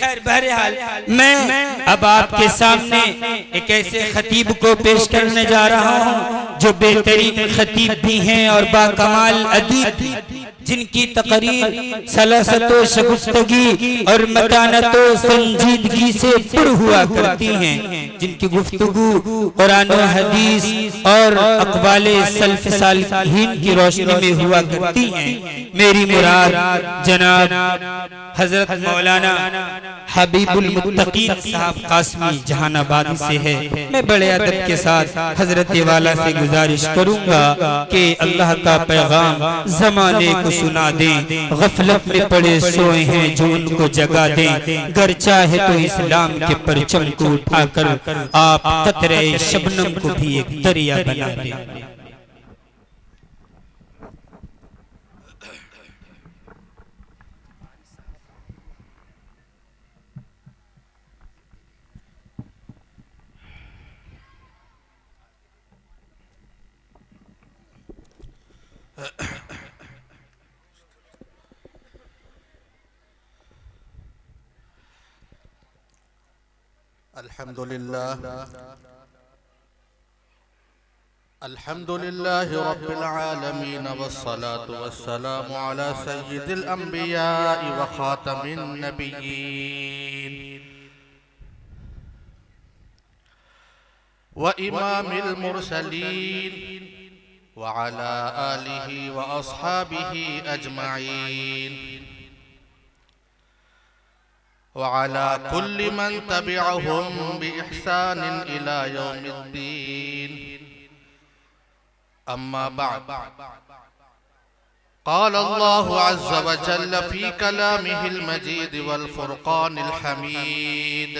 खैर बहरहाल मैं अब आपके सामने एक ऐसे खतीब को पेश करने जा रहा हूँ जो बेहतरीन खतीब भी हैं और बाकमाल अदीब, जिनकी तकरीर सलासतो शगुफ्तगी और मतानतो संजीदगी से पुर हुआ करती हैं, जिनकी गुफ्तगू कुरान और हदीस और अक़वाले सल्फ़ सालिहीन की रोशनी में हुआ करती हैं। मेरी मुराद जनाब हजरत मौलाना हबीबुल मुत्तकीन साहब कासमी जहानाबादी से है। मैं बड़े अदब के साथ हजरत वाला से गुजारिश करूंगा कि अल्लाह का पैगाम जमाने को सुना दें। गफलत में पड़े सोए हैं जो उनको जगा दें। गर चाहे तो इस्लाम के परचम को उठाकर आप कतरे शबनम को भी एक दरिया बना दें। अल्हम्दुलिल्लाह रब्बिल आलमीन वस्सलातु वस्सलामु अला सय्यिदिल अंबिया'i व खातमिन नबिय्यीन व इमामिल मुरसलीन व अला आलिहि व अस्हाबिहि अजमईन वअला कुल्ली मन तबिअहुम बिइहसानिन इला यौमिद्दीन। अम्मा बअद, क़ाल अल्लाहु अज़्ज़ व जल्ल फ़ी कलामिहिल मजीद वल फ़ुरक़ानिल हमीद।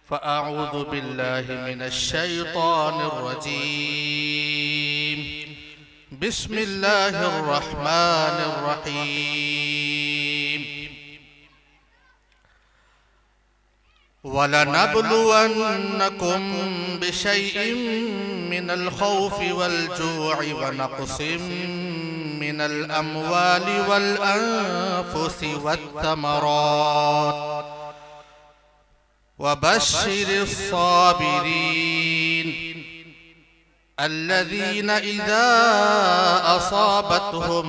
फ़अऊज़ु बिल्लाहि मिनश शैतानिर रजीम। बिस्मिल्लाहिर रहमानिर रहीम। वलनब्लुवन्नकुम बिशैइन मिनल खौफ़ि वल जू'i व नक़्सिम मिनल अम्वालि वल अन्फुसि वत्तमरात व बश्शिरिस साबिरीन अल्लज़ीना इज़ा असाबतहुम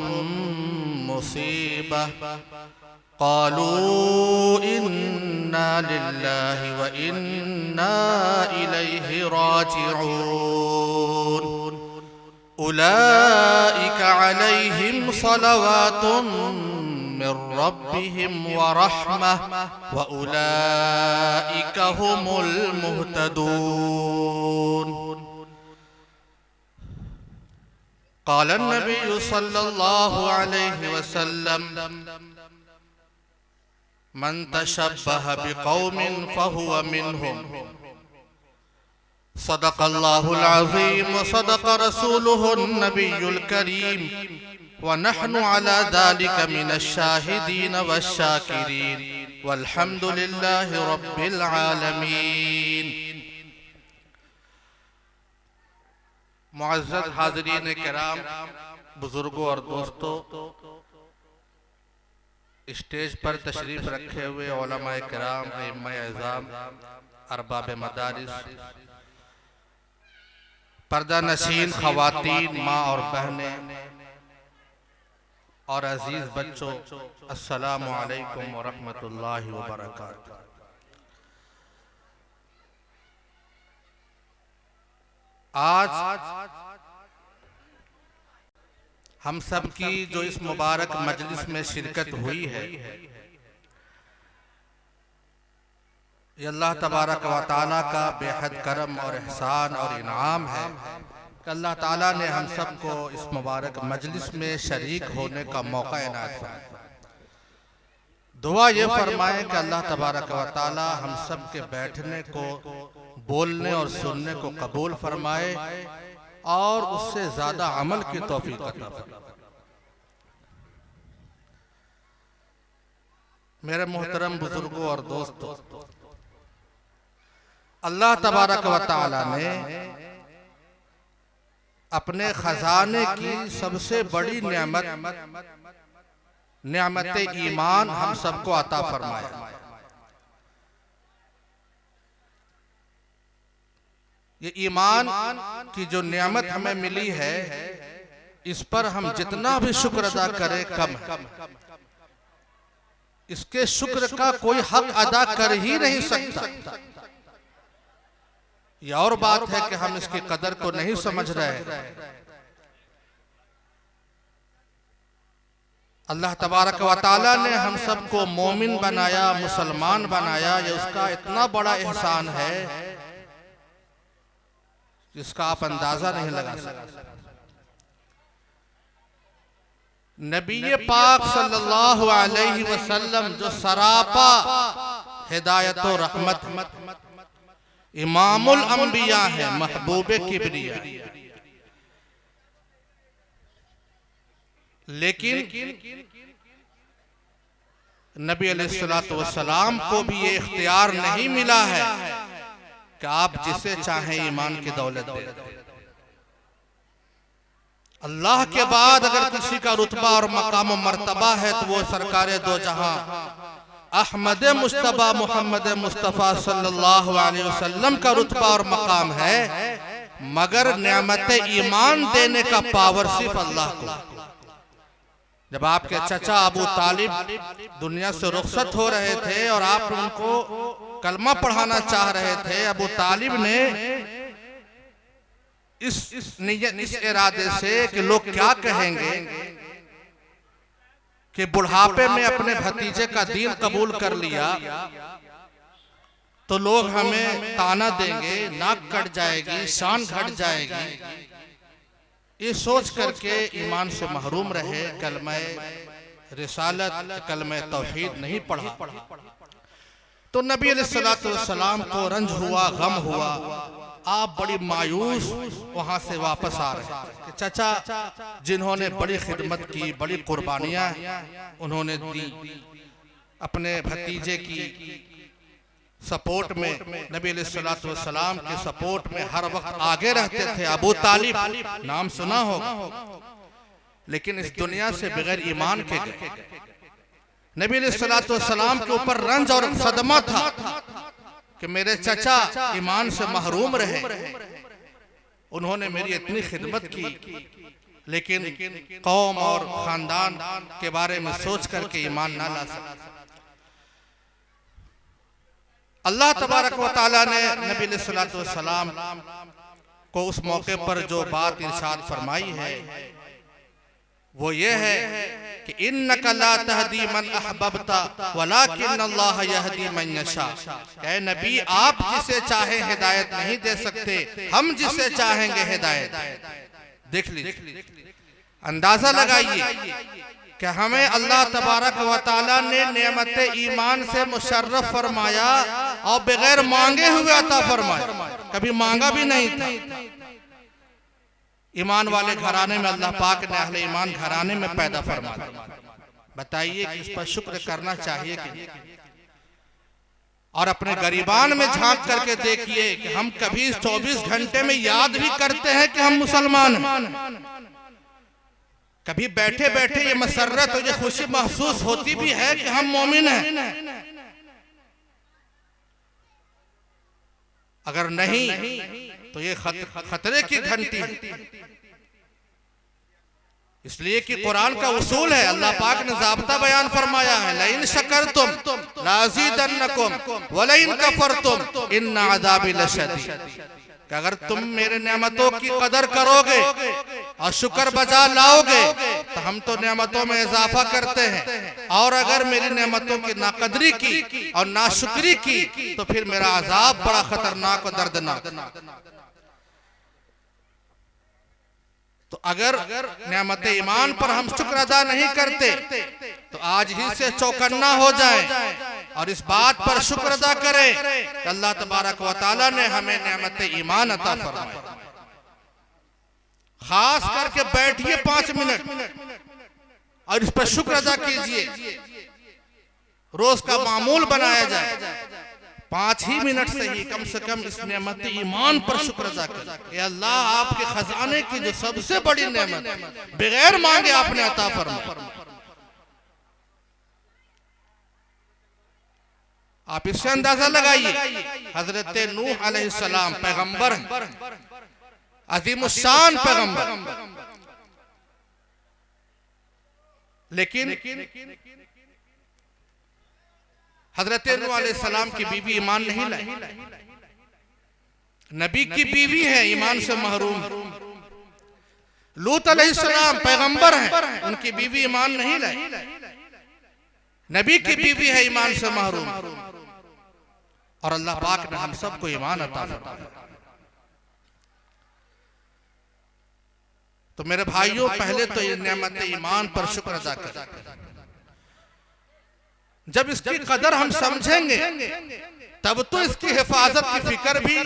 मुसीबह क़ालू इन्ना लिल्लाहि व इन्ना इलैहि राजिऊन। उलाइका अलैहिम सलवातुम मिर रब्बिहिम व रहमह व उलाइका हुमुल मुहतदून। क़ाल अन्नबिय्यु सल्लल्लाहु अलैहि वसल्लम मन तशब्बह बिक़ौमिन फ़हुव मिनहुम। सदक़ल्लाहुल अज़ीम व सदक़ रसूलुहुन नबियुल करीम व नहनु अला ज़ालिका मिनश शाहिदीन वश्शाकिरीन वल्हम्दुलिल्लाहि रब्बिल आलमीन। मुअज़्ज़ज़ हाज़रीन किराम, बुजुर्गों और दोस्तों, स्टेज पर तशरीफ रखे हुए उलमाए किराम, अइम्माए इज़ाम, अरबाब मदारिस, पर्दा नशीन ख़वातीन, माँ और बहनें और अजीज बच्चों, अस्सलामु अलैकुम व रहमतुल्लाहि व बरकातुहू। आज हम सब की जो इस मुबारक मजलिस में शिरकत हुई है, ये अल्लाह तबारक व तआला का बेहद करम और एहसान और इनाम है कि अल्लाह ताला ने हम सब को इस मुबारक मजलिस में शरीक होने का मौका इनायत फरमाया। दुआ ये फरमाए कि अल्लाह तबारक व तआला हम सब के बैठने को, बोलने और सुनने को कबूल फरमाए और उससे ज्यादा अमल की तौफीक अता फरमाए। मेरे मोहतरम बुजुर्गों और दोस्तों, अल्लाह तबारक व तआला ने अपने खजाने की सबसे बड़ी नेमत ईमान हम सबको अता फरमाया। ये ईमान की जो नेमत हमें मिली है, इस पर हम जितना भी शुक्र अदा करें कम है। इसके शुक्र का कोई हक अदा कर ही नहीं सकता। ये और बात है कि हम इसकी कदर को नहीं समझ रहे। अल्लाह तबारक व तआला ने हम सबको मोमिन बनाया, मुसलमान बनाया। ये उसका इतना बड़ा एहसान है जिसका आप अंदाजा नहीं लगा सकते। नबी पाक सल्लल्लाहु अलैहि वसल्लम जो सरापा हिदायत और रहमत, इमामुल अंबिया है, महबूबे किबरिया, लेकिन नबी अलैहिस्सलातु वस्सलाम को भी ये इख्तियार नहीं मिला है कि आप जिसे चाहें ईमान की दौलत दे। अल्लाह के बाद अगर किसी का रुतबा और मकाम मर्तबा है तो वो सरकारे दो जहां अहमद मुस्तफा मोहम्मद मुस्तफा सल्लल्लाहु अलैहि वसल्लम का रुतबा और मकाम है। मगर नेमत ईमान देने का पावर सिर्फ अल्लाह को। जब आपके चचा अबू तालिब दुनिया से रुखसत हो रहे थे और आप उनको कलमा पढ़ाना चाह रहे थे, अबू तालिब ने इस इरादे से कि लोग क्या कहेंगे कि बुढ़ापे में अपने भतीजे का दीन कबूल कर लिया तो लोग हमें ताना देंगे, नाक कट जाएगी, शान घट जाएगी, ये सोच करके ईमान से महरूम रहे। कलमा रिसालत, कलमा तौहीद नहीं पढ़ा। तो नबी अलैहिस्सलातु वस्सलाम को रंज हुआ, गम हुआ। आप बड़ी मायूस वहां से वापस आ रहे हैं। चाचा जिन्होंने बड़ी खिदमत की, बड़ी कुर्बानियां उन्होंने दी, अपने भतीजे की सपोर्ट में, नबी अलैहिस्सलातु वस्सलाम के सपोर्ट में हर वक्त आगे रहते थे। अबू तालिब नाम सुना होगा, लेकिन इस दुनिया से बगैर ईमान के गए। नबी अलैहिस्सलातु वस्सलाम के ऊपर रंज और सदमा था कि मेरे चचा ईमान से महरूम रहे। उन्होंने मेरी इतनी खिदमत की, लेकिन कौम और खानदान के बारे में सोच करके ईमान ना ला सके। अल्लाह तबारक व तआला ने नबी अलैहिस्सलातु वस्सलाम को उस मौके पर जो बात इरशाद फरमाई है वो ये है कि इन्नका ला तहदी मन अहबब्ता वलाकिन अल्लाह यहदी मन यशा। ऐ नबी, आप जिसे चाहे हिदायत नहीं दे सकते, हम जिसे चाहेंगे हिदायत। देख लीजिए, अंदाजा लगाइए कि हमें अल्लाह तबारक व तआला ने नेमत ईमान से मुशर्रफ फरमाया और बगैर मांगे हुए अता फरमाया। कभी मांगा भी नहीं था। ईमान वाले घराने में अल्लाह पाक ने अहले ईमान घराने में पैदा फरमा दिया। बताइए कि इस पर शुक्र करना चाहिए कि? और अपने गरीबान में झांक करके देखिए कि हम कभी 24 घंटे में याद भी करते हैं कि हम मुसलमान हैं। कभी बैठे बैठे ये मसर्रत और ये खुशी महसूस होती भी है कि हम मोमिन हैं? अगर नहीं तो ये खतरे की घंटी है। इसलिए कि कुरान का उसूल है, अल्लाह पाक ने ज़ाब्ता बयान फरमाया है, लइन शकरतुम लाज़ीदन्नकुम वलइन कफरतुम इन्न अज़ाबी लशदीद। कि अगर तुम मेरे नेमतों की कदर करोगे और शुक्र बजा लाओगे तो हम तो नेमतों में इजाफा करते हैं, और अगर मेरी नेमतों की नाकदरी की और नाशुक्री की तो फिर मेरा अजाब बड़ा खतरनाक और दर्दनाक। तो अगर नेमत ईमान पर हम शुक्र अदा नहीं करते तो आज ही से चौकन्ना हो जाए और इस बात पर शुक्र अदा करें कि अल्लाह तबारक व तआला ने हमें नेमत ईमान अता फरमाया। खास करके बैठिए 5 मिनट और इस पर शुक्र अदा कीजिए, रोज का मामूल बनाया जाए। 5 ही मिनट से ही कम से कम इस नेमत ईमान पर शुक्र अदा करें। अल्लाह आपके खजाने की जो सबसे बड़ी नेमत बगैर मांगे आपने अता फरमाई। आप इससे अंदाजा लगाइए, हजरत नूह अलैहिस्सलाम पैगंबर हैं, अज़ीमुश्शान पैगंबर, लेकिन हजरत नूह अलैहिस्सलाम की बीवी ईमान नहीं लाई। नबी की बीवी है, ईमान से महरूम। लूत अलैहिस्सलाम पैगंबर हैं, उनकी बीवी ईमान नहीं लाई। नबी की बीवी है, ईमान से महरूम। और अल्लाह पाक ने हम सबको ईमान अता फरमाया। तो मेरे भाइयों, पहले तो ये नेमत ईमान पर शुक्र अदा करें। जब इसकी कदर हम समझेंगे तब तो इसकी हिफाजत की फिक्र भी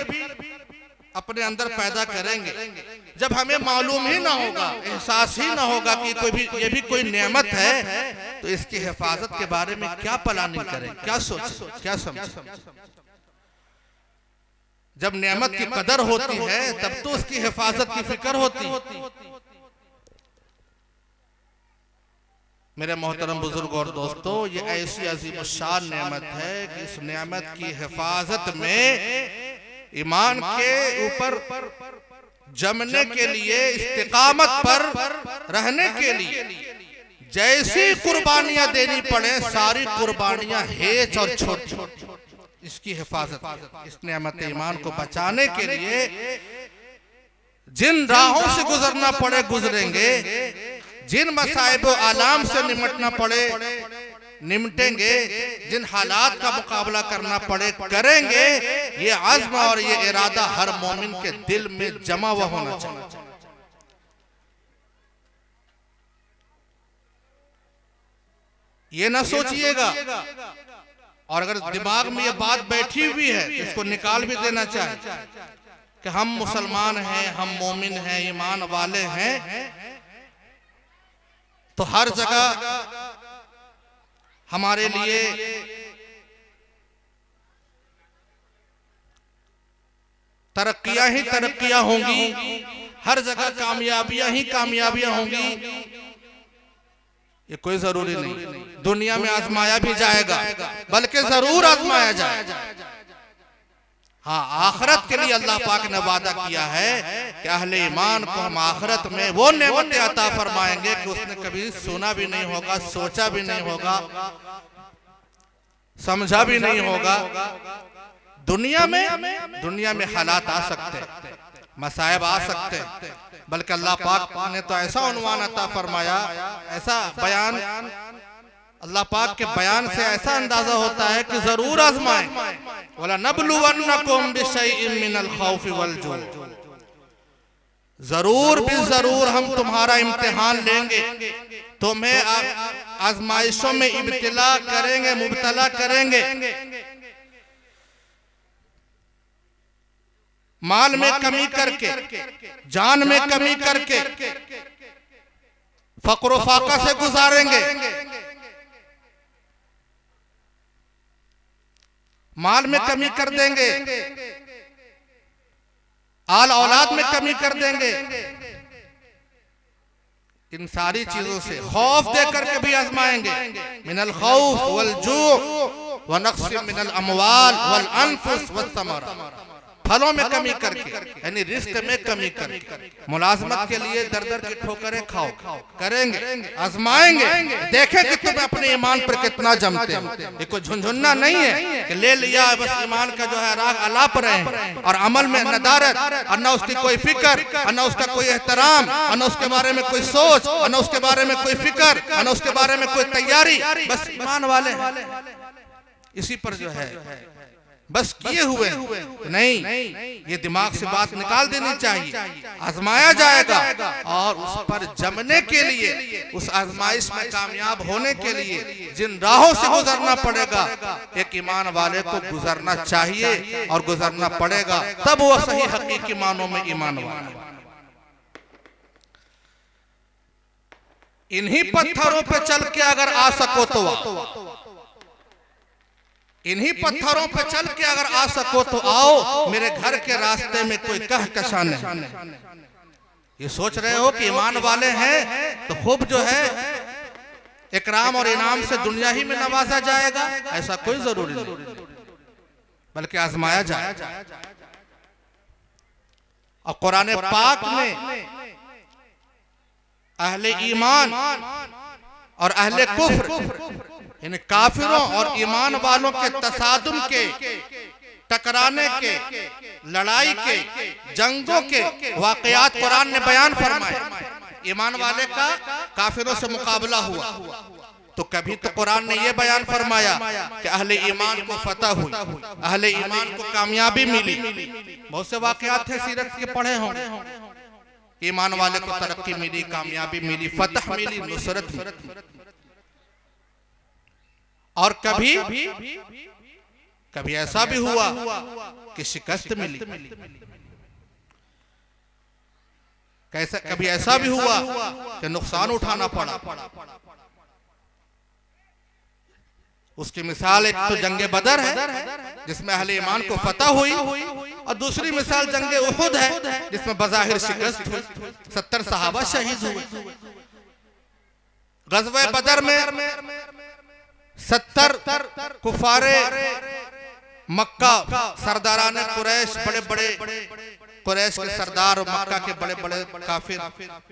अपने अंदर पैदा करेंगे। जब हमें मालूम ही ना होगा, एहसास ही ना होगा कि ये भी कोई नेमत है, तो इसकी हिफाजत के बारे में क्या प्लानिंग करें, क्या सोचें, क्या समझें। जब नेमत की कदर होती है तब तो उसकी हिफाजत की फिक्र होती है। मेरे मोहतरम बुजुर्ग और दोस्तों, ये ऐसी अजीमुश्शान नेमत है कि इस नेमत की हिफाजत में ईमान के ऊपर जमने के लिए, इस्तिकामत पर रहने के लिए जैसी कुर्बानियां देनी पड़े, सारी कुर्बानियां हेच और छोटी। इसकी हिफाजत, इस नेमत ईमान को बचाने के लिए जिन राहों से गुजरना पड़े गुजरेंगे, जिन मसाइब आलाम से निमटना पड़े निमटेंगे, जिन हालात का मुकाबला करना पड़े करेंगे। ये अज़्म और ये इरादा हर मोमिन के दिल में जमा हुआ होना चाहिए। ये ना सोचिएगा, और अगर दिमाग में ये बात बैठी हुई है तो इसको निकाल भी देना चाहिए कि हम मुसलमान हैं, हम मोमिन हैं, ईमान वाले हैं, तो हर जगह हमारे लिए तरक्कियां ही तरक्कियां होंगी, हर जगह कामयाबियां ही कामयाबियां होंगी। ये कोई जरूरी नहीं। दुनिया में आजमाया भी जाएगा, बल्कि जरूर आजमाया जाएगा। हाँ, आखिरत के लिए अल्लाह पाक ने वादा किया है कि अहले ईमान को हम आखिरत में वो नेमतें अता फरमाएंगे कि उसने कभी सुना भी नहीं होगा, सोचा भी नहीं होगा, समझा भी नहीं होगा। दुनिया में हालात आ सकते हैं, मसाइब आ सकते हैं, बल्कि अल्लाह पाक ने तो ऐसा उन्वान अता फरमाया, ऐसा बयान, अल्लाह पाक के बयान से ऐसा अंदाजा होता है कि जरूर आजमाएं। वला नबलुवन्नकुम बिशैइन मिनल खौफि वल जू, जरूर भी जरूर हम तुम्हारा इम्तिहान लेंगे, तुम्हें आजमाइशों में इब्तिला करेंगे, मुब्तला करेंगे। माल में कमी करके, जान में कमी करके, फक्र फाका से गुजारेंगे। माल में कमी कर देंगे, आल औलाद में कमी कर देंगे। इन सारी चीजों से खौफ देकर के भी आजमाएंगे। मिनल खौफ वल जू व नक्स मिनल अमवाल वल अनफुस वस समरा, फलों में कमी करके, यानी रिस्क में कमी करके। मुलाजमत के लिए दर दर की ठोकरें खाओ, करेंगे, आजमाएंगे, देखें कि तुम अपने ईमान पर कितना जमते हो। ये कोई झुनझुनना नहीं है कि ले लिया बस ईमान का जो है राग अलाप रहे हैं, और अमल में नदारत, और न उसकी कोई फिक्र, और न उसका कोई एहतराम, और न उसके बारे में कोई सोच, और न उसके बारे में कोई फिक्र, और न उसके बारे में कोई तैयारी। बस ईमान वाले इसी पर जो है बस किए हुए नहीं। ये दिमाग से बात निकाल देनी चाहिए। आजमाया जाएगा, और उस पर जमने के लिए, उस आजमाइश में कामयाब होने के लिए जिन राहों से गुजरना पड़ेगा, एक ईमान वाले को गुजरना चाहिए और गुजरना पड़ेगा, तब वो सही हकीकी मानों में ईमान वाला। इन्हीं पत्थरों पे चल के अगर आ सको तो आओ, इन्हीं पत्थरों पे चल के अगर आ सको तो आओ, मेरे घर के रास्ते में कोई कहकशां नहीं। ये सोच रहे हो कि ईमान वाले हैं तो खूब जो है इकराम और इनाम से दुनिया ही में नवाजा जाएगा, ऐसा कोई जरूरी नहीं, बल्कि आजमाया जाए। और कुरान पाक में अहले ईमान और अहले कुफ्र, इन काफिरों और ईमान वालों के तसादुम के, टकराने के, लड़ाई के, जंगों के वाकयात कुरान ने बयान फरमाए। ईमान वाले का काफिरों से मुकाबला हुआ तो कभी तो कुरान ने यह बयान फरमाया कि अहले ईमान को फतह हुई, अहले ईमान को कामयाबी मिली। बहुत से वाकयात थे सीरत के पढ़े होंगे, ईमान वाले को तरक्की मिली, कामयाबी मिली, फतह मिली, नुसरत मिली। और कभी ऐसा भी हुआ कि शिकस्त मिली, कैसा कभी ऐसा भी हुआ कि नुकसान उठाना पड़ा। उसकी मिसाल एक तो जंगे बदर है जिसमें अहले ईमान को फतह हुई, और दूसरी मिसाल जंगे उहुद है जिसमें बज़ाहिर शिकस्त हुई, 70 सहाबा शहीद हुए। गज़वे बदर में 70 कुफारे मक्का, सरदारान कुरैश, बड़े बड़े कुरैश के सरदार और मक्का के बड़े बड़े काफिर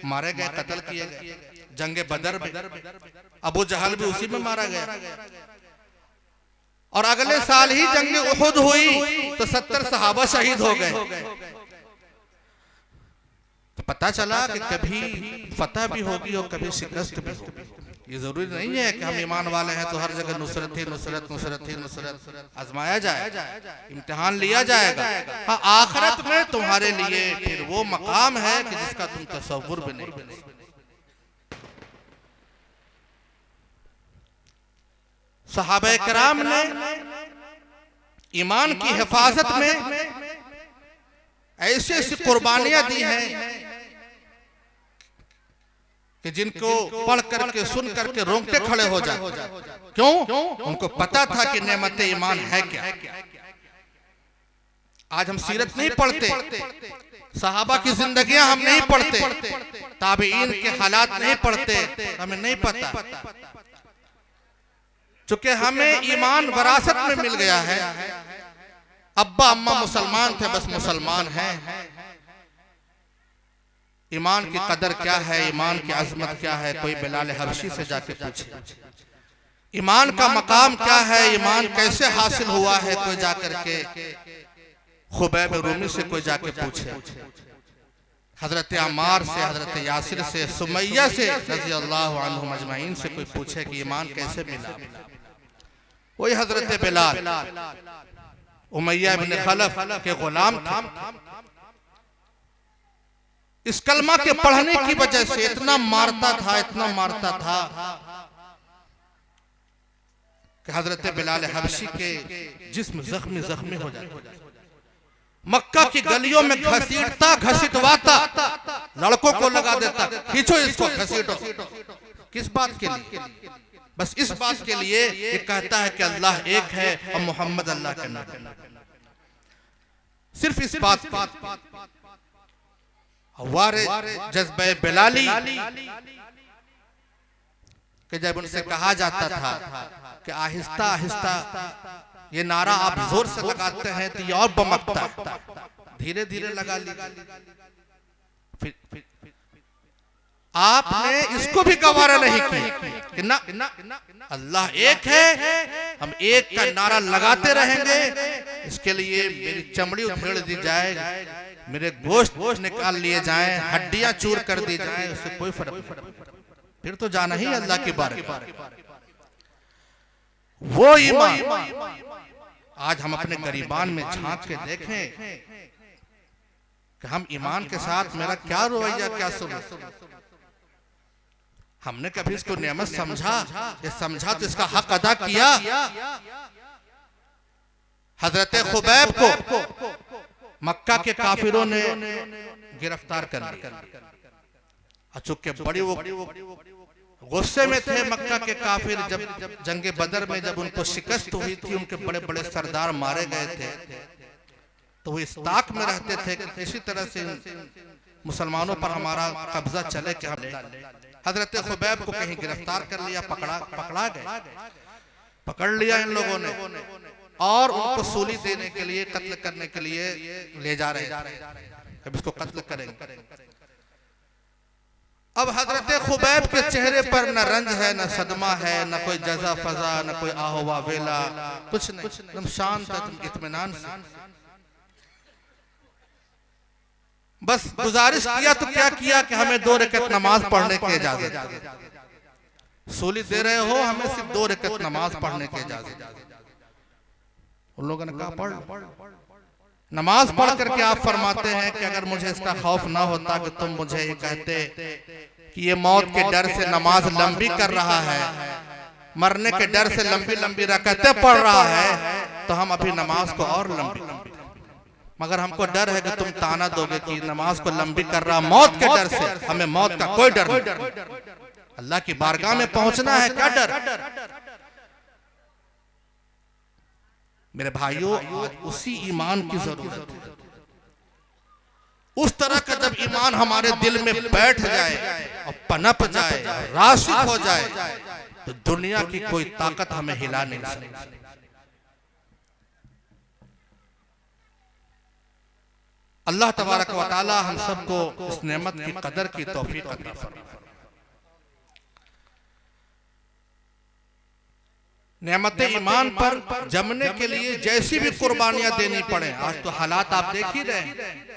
मारे गए, कत्ल किए गए। जंगे बदर में अबू जहल भी उसी में मारा गया। और अगले साल ही जंगे उहुद हुई तो 70 सहाबा शहीद हो गए। तो पता चला कि कभी फतह भी होगी और कभी शिकस्त भी होगी। ये जरूरी नहीं है कि हम ईमान वाले हैं तो हर जगह नुसरत ही नुसरत, नुसरत ही नुसरत। आजमाया जाए, इम्तिहान लिया जाएगा। हाँ, आखिरत में तुम्हारे लिए फिर वो मकाम है कि जिसका तुम तसव्वुर भी नहीं। सहाबा किराम ने ईमान की हिफाजत में ऐसी ऐसी कुर्बानियां दी हैं कि जिनको पढ़ करके, सुन करके रोंगटे खड़े हो जाए। क्यों? उनको पता था कि नेमत ईमान है क्या। आज हम सीरत नहीं पढ़ते, सहाबा की जिंदगियां हम नहीं पढ़ते, ताबीइन के हालात नहीं पढ़ते, हमें नहीं पता। चूंकि हमें ईमान वरासत में मिल गया है, अब्बा अम्मा मुसलमान थे, बस मुसलमान हैं। ईमान की कदर क्या है, ईमान की अजमत क्या है, कोई बिलाल हबशी से जाके पूछे। ईमान का मकाम क्या है, ईमान कैसे हासिल हुआ है, कोई जाकर के खुबैब रूमी से कोई जाके पूछे। हजरत अम्मार से, हजरत यासिर से, सुमैया से रज़ी अल्लाह अन्हुम अजमईन से कोई पूछे कि ईमान कैसे मिला। वही हजरत बिलाल उमैया इब्न खलफ के गुलाम थे। इस कलमा के पढ़ने की वजह से इतना मारता था, इतना मारता था कि हजरत बिलाल हबशी के जिस्म जख्मी जख्मी हो जाता। मक्का की गलियों में घसीटता, घसीटवाता, लड़कों को लगा देता, खींचो इसको, घसीटो। किस बात के लिए? बस इस बात के लिए ये कहता है कि अल्लाह एक है और मोहम्मद अल्लाह का नाम। सिर्फ इस बात वारे जज्बे बिलाली कि जब उनसे कहा जाता था कि आहिस्ता आहिस्ता ये नारा आप जोर से लगाते हैं तो ये और बमकता है, धीरे धीरे लगा लीजिए। फिर आपने इसको भी गवारा नहीं किया कि ना अल्लाह एक है, हम एक का नारा लगाते रहेंगे। इसके लिए मेरी चमड़ी उधेड़ दी जाए, मेरे गोश्त निकाल लिए जाएं, हड्डियां चूर कर दी जाएं, उससे कोई फर्क नहीं। फिर तो जाना ही अल्लाह की बारगाह। वो ईमान आज हम अपने गरीबान में झांक के देखें कि हम ईमान के साथ मेरा क्या रवैया, क्या सुलूक। हमने कभी इसको नेमत समझा? ये समझा तो इसका हक अदा किया। हजरत खुबैब को मक्का के काफिरों ने गिरफ्तार कर लिया। चूंकि बड़ी वो गुस्से में थे मक्का के काफिर। जब जंगे बदर में जब उनको शिकस्त हुई थी, उनके बड़े बड़े सरदार मारे गए थे, तो वो इस ताक में रहते थे कि किसी तरह से मुसलमानों पर हमारा कब्जा चले कि हम हजरत खुबैब को कहीं गिरफ्तार कर लिया, पकड़ा गए, पकड़ लिया इन लोगों ने और उनको सूली देने के लिए, कत्ल करने के लिए ले जा रहे हैं। अब इसको कत्ल करेंगे। अब हजरत खुबैब के चेहरे पर न रंज है, न सदमा है, न कोई जजा फजा, न कोई आहोवा वेला, कुछ नहीं, एकदम शांत है, इत्मीनान से। बस गुजारिश किया तो क्या किया कि हमें 2 रकअत नमाज पढ़ने की इजाजत, सूली दे रहे हो, हमें सिर्फ 2 रकअत नमाज पढ़ने की इजाजत। उन लोगों ने कहा पढ़। नमाज पढ़ करके आप फरमाते हैं कि अगर मुझे इसका खौफ ना होता कि तुम मुझे ये कहते कि ये मौत के डर से नमाज लंबी कर रहा है, मरने के डर से लंबी लंबी रकअतें पढ़ रहा है, तो हम अभी नमाज को और लंबी, मगर हमको डर है कि तुम ताना दोगे कि नमाज को लंबी कर रहा, मौत के डर से। हमें मौत का कोई डर नहीं, अल्लाह की बारगाह में पहुंचना है, क्या डर। मेरे भाइयों, आज उसी ईमान की जरूरत है। उस तरह का जब ईमान हमारे दिल में बैठ जाए और पनप जाए, राशिक हो जाए, तो दुनिया की कोई ताकत हमें हिला नहीं सकती। अल्लाह तबारक व तआला हम सबको इस नेमत की कदर की तौफीक अता फरमाए। नेमत ईमान पर जमने के लिए जैसी भी कुर्बानियां देनी पड़े, आज तो हालात आप देख ही रहे हैं।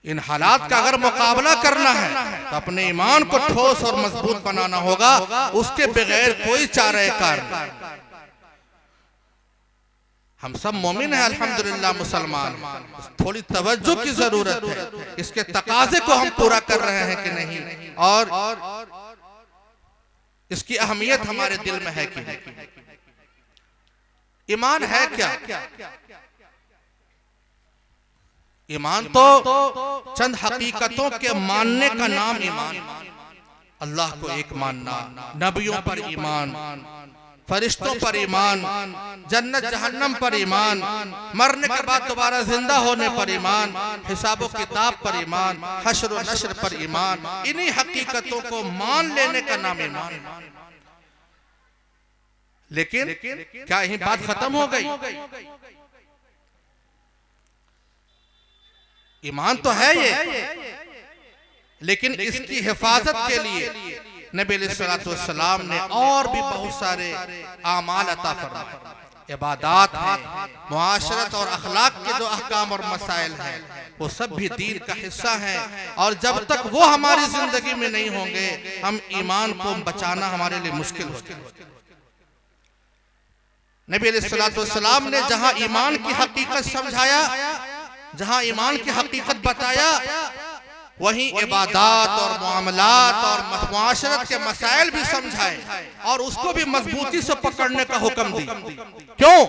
इन हालात का अगर मुकाबला करना है तो अपने ईमान को ठोस और मजबूत बनाना होगा, उसके बगैर कोई चारे कार नहीं। हम सब मोमिन हैं, अल्हम्दुलिल्लाह मुसलमान, थोड़ी तवज्जो की जरूरत है। इसके तकाजे को हम पूरा कर रहे हैं कि नहीं, और इसकी अहमियत हमारे दिल में है कि नहीं। ईमान है क्या? ईमान तो चंद हकीकतों के मानने का नाम ईमान। अल्लाह को एक मानना, नबियों पर ईमान, फरिश्तों पर ईमान, जन्नत जहन्नम पर ईमान, मरने के बाद दोबारा जिंदा होने पर ईमान, हिसाब किताब पर ईमान, हश्र व नश्र पर ईमान। इन्हीं हकीकतों को मान लेने का नाम ईमान। लेकिन क्या यही बात खत्म हो गई? ईमान तो है ये, लेकिन इसकी हिफाजत के लिए नबी अलैहिस्सलाम ने और भी बहुत सारे आमाल अता फरमाए। इबादात है, मुआशरत और अखलाक के जो अहकाम और मसाइल हैं, वो सब भी दीन का हिस्सा हैं। और जब तक वो हमारी जिंदगी में नहीं होंगे, हम ईमान को बचाना हमारे लिए मुश्किल हो जाएगा। नबी अलैहिस्सलाम ने जहां ईमान की हकीकत समझाया, जहां ईमान की हकीकत बताया, वहीं इबादात और मामलात और मुआशरत के मसाइल भी समझाए और उसको भी मजबूती से पकड़ने का हुक्म दी। क्यों?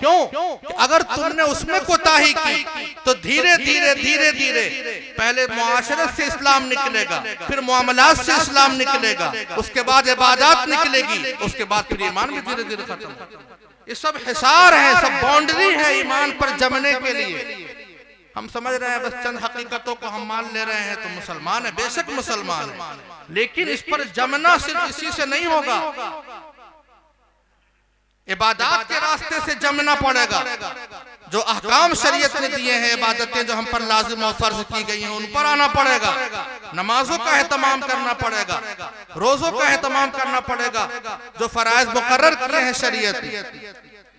अगर तुमने उसमें कोताही की तो धीरे धीरे धीरे धीरे पहले मुआशरत से इस्लाम निकलेगा, फिर मामलात से इस्लाम निकलेगा, उसके बाद इबादात निकलेगी, उसके बाद फिर ईमान भी धीरे धीरे खत्म। ये सब हिसार है, सब बाउंड्री है ईमान पर जमने के लिए। हम समझ रहे हैं बस चंद हकीकतों को हम मान ले रहे हैं तो मुसलमान है। बेशक मुसलमान है, लेकिन इस पर जमना सिर्फ इसी से नहीं होगा, इबादत के रास्ते से जमना पड़ेगा। जो अहकाम शरीयत ने दिए हैं, इबादतें जो हम पर लाजिम और फर्ज की गई हैं, उन पर आना पड़ेगा। नमाजों का एहतमाम करना पड़ेगा, रोजों का एहतमाम करना पड़ेगा। जो फराइज मुकर्रर किए हैं शरीयत,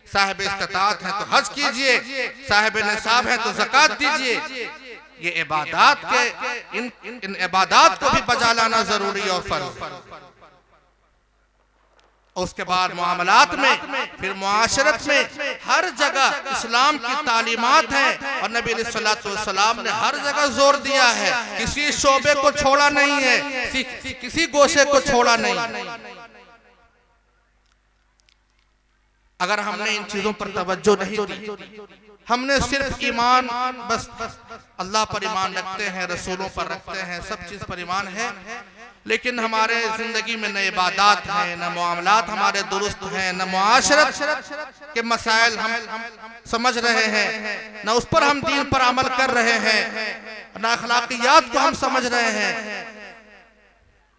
साहिब इस्तात हैं तो हज कीजिए, साहिब निसाब हैं तो ज़कात दीजिए। ये इबादात के इन इबादात को भी बजा लाना जरूरी और फर्ज। उसके बाद मामलात में, फिर मुआशरत में, हर जगह इस्लाम की तालीमात हैं और नबी अलैहिस्सलाम ने हर जगह जोर दिया है। किसी शोबे को छोड़ा नहीं है, किसी गोशे को छोड़ा नहीं। अगर हमने इन चीजों पर तवज्जो नहीं दी, हमने सिर्फ ईमान, बस अल्लाह पर ईमान रखते हैं, रसूलों पर रखते हैं, सब चीज पर ईमान है, लेकिन हमारे जिंदगी में न इबादत हैं, न मामलात हमारे दुरुस्त हैं, न मुआशरत के मसाइल हम समझ रहे हैं, न उस पर हम दीन पर अमल कर रहे हैं, न अखलाकियात को हम समझ रहे हैं,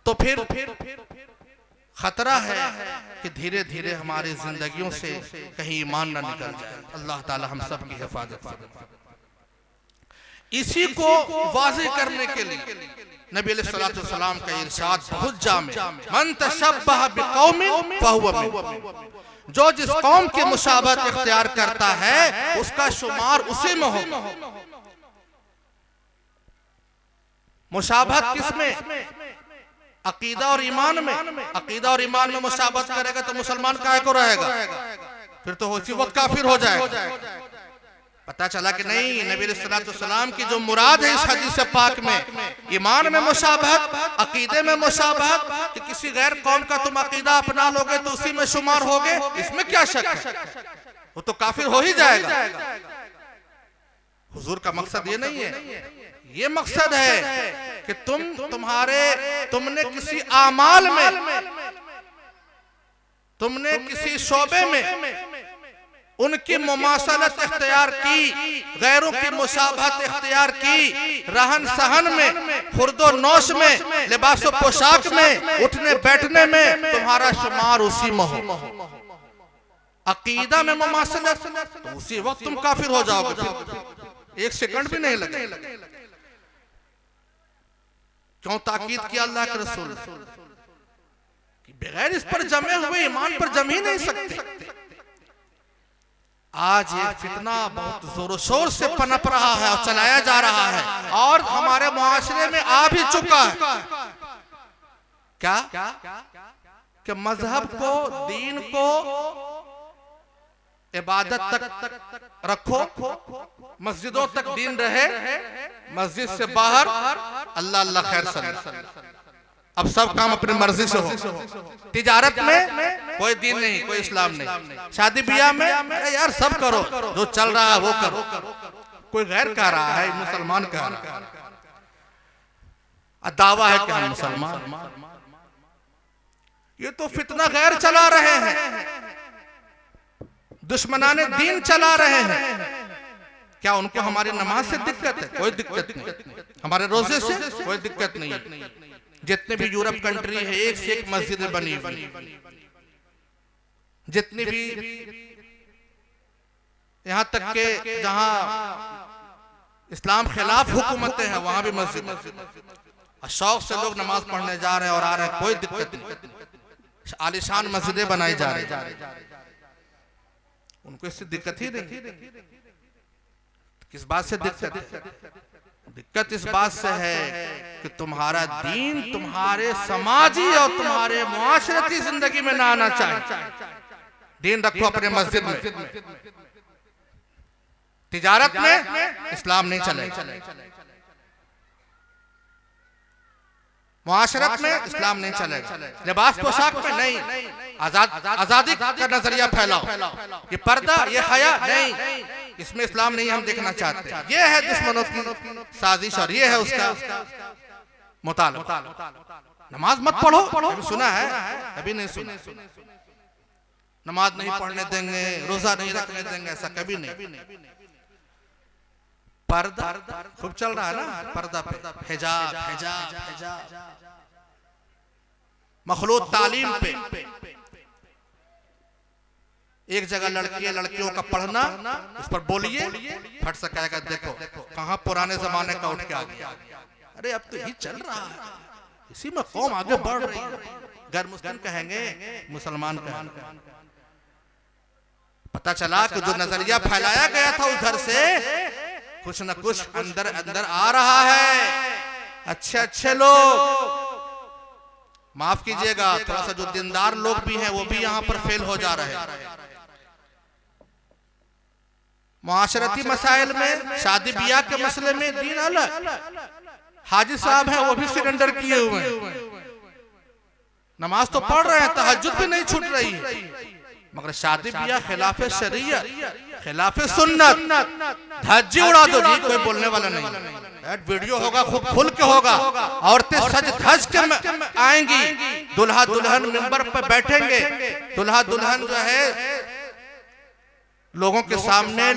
तो फिर खतरा है कि धीरे धीरे हमारी जिंदगियों से कहीं ईमान न निकल जाए। अल्लाह ताला हम सब की हिफाजत करे। इसी को वाज़ेह करने के लिए नबी अलैहिस्सलाम का इरशाद बहुत जामे, मन तशब्बह बिकौमिन फहुव मिनहुम, जो जिस कौम के मुशाबहत इख्तियार करता है उसका शुमार उसी में हो। मुशाबहत किसमें? अकीदा और ईमान में। अकीदा और ईमान में मुशाबहत करेगा तो मुसलमान काहे को रहेगा? फिर तो उसी वक्त काफिर हो जाएगा। पता चला कि नहीं, नबी अलैहिस्सलाम की जो मुराद है इस हदीस पाक में, ईमान में मुशाबहत, अकीदे में मुशाबहत, कि किसी गैर कौम का तुम अकीदा अपना लोगे तो उसी में शुमार होगे, इसमें क्या शक है? वो तो काफिर हो ही जाएगा। हुजूर का मकसद ये नहीं है, ये मकसद है कि तुमने किसी आमाल में, तुमने किसी शोबे में उनकी मुमासलत इख्तियार की, गैरों की मुशाबहत इख्तियार की, रहन सहन में, खुर्दो नौश में, लिबास पोशाक में, उठने बैठने में तुम्हारा शुमार उसी में हो। अकीदा में मुमासलत, तो उसी वक्त तुम काफिर हो जाओगे, एक सेकंड भी नहीं लगे। क्यों ताकीद किया अल्लाह के रसूल कि बगैर इस पर जमे हुए ईमान पर जम ही नहीं सकते। आज ये फितना बहुत जोरों शोर से पनप रहा है और चलाया जा रहा है और हमारे मुआशरे में आ भी चुका है। क्या कि मजहब को, दीन को इबादत तक रखो, मस्जिदों तक दीन रहे, मस्जिद से बाहर अल्लाह अल्लाह खैर सल्लल्लाहु। अब सब काम अपनी मर्जी से हो। तिजारत में कोई दीन नहीं, कोई इस्लाम नहीं। शादी ब्याह में यार सब करो, जो चल रहा है वो करो। कोई गैर कह रहा है, मुसलमान कह रहा है, दावा है कि हम मुसलमान। ये तो फितना गैर चला रहे हैं, दुश्मनाने दीन चला रहे हैं। क्या उनको हमारी नमाज से दिक्कत है? कोई दिक्कत नहीं। हमारे रोजे से कोई दिक्कत नहीं है। जितने भी यूरोप कंट्री है, एक से एक मस्जिदें बनी हुई, जितनी भी, यहां तक के जहां इस्लाम खिलाफ हुकूमतें हैं वहां भी मस्जिद, शौक से लोग नमाज पढ़ने जा रहे हैं और आ रहे हैं, कोई दिक्कत नहीं। आलिशान मस्जिदें बनाई जा रही, उनको इससे दिक्कत ही नहीं। किस बात से दिक्कत है? दिक्कत इस बात से है कि तुम्हारा दीन तुम्हारे समाजी और तुम्हारे मुआशरती जिंदगी में ना आना चाहिए। दीन रखो अपने मस्जिद में, तिजारत में इस्लाम नहीं चलेगा, मुआशरत में इस्लाम नहीं चलेगा, लिबास पोशाक में नहीं, आजादी का नजरिया फैलाओ, ये पर्दा, ये हया नहीं, इसमें इस्लाम नहीं हम देखना चाहते। ये है दुश्मनों की साजिश और ये है उसका मुतालबा। नमाज मत पढ़ो, कभी सुना है? कभी नहीं सुना। नमाज नहीं पढ़ने देंगे, रोजा नहीं रखने देंगे, ऐसा कभी नहीं। पर्दा खूब चल रहा है ना, पर्दा पे हिजाब, हिजाब, हिजाब, मखलूत तालीम पे। एक जगह लड़की लड़कियों का पढ़ना, उस पर बोलिए फट सकेगा, देखो कहां पुराने जमाने का उठ के आ गया। अरे अब तो यही चल रहा है, इसी में कौम आगे बढ़ रही है। गैर मुस्लिम कहेंगे, मुसलमान कहेंगे। पता चला कि जो नजरिया फैलाया गया था उधर से कुछ न कुछ अंदर अंदर आ रहा है। अच्छे अच्छे लोग, माफ कीजिएगा, थोड़ा सा जो दीनदार लोग भी हैं वो भी यहाँ पर फेल हो जा रहे हैं। मुआशरती मसाइल में, शादी ब्याह के मसले में दीन अलग। हाजी साहब हैं वो भी सिलेंडर किए हुए हैं, नमाज तो पढ़ रहे हैं, तहज्जुद भी नहीं छूट रही है, मगर शादी ब्याह खिलाफे शरीयत, खिलाफे सुन्नत, धज्जी उड़ा दो जी, कोई बोलने वाला नहीं। वीडियो होगा, खूब खुल के होगा, औरतें सज धज के आएंगी, दुल्हा दुल्हन मिंबर पर बैठेंगे, दुल्हा दुल्हन जो है लोगों के सामने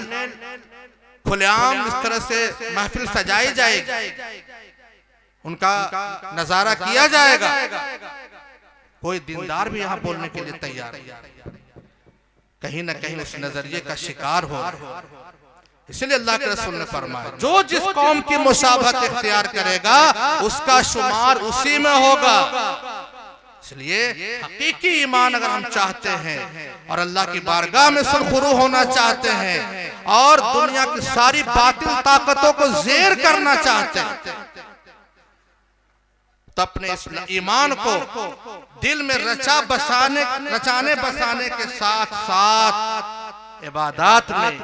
खुलेआम इस तरह से महफिल सजाई जाएगी, उनका नजारा किया जाएगा। कोई दीनदार भी यहाँ बोलने के लिए तैयार है, कहीं ना कहीं उस नजरिए का शिकार हो। इसलिए अल्लाह के रसूल ने फरमाया, जो जिस कौम की मुशाबहत इख्तियार करेगा उसका शुमार उसी में होगा। इसलिए हकीकी ईमान अगर हम चाहते हैं और अल्लाह की बारगाह में सुरखुरू होना चाहते हैं और दुनिया की सारी बातिल ताकतों को ज़ेर करना चाहते हैं, तो अपने इस ईमान को दिल में रचाने बसाने के साथ साथ इबादत में,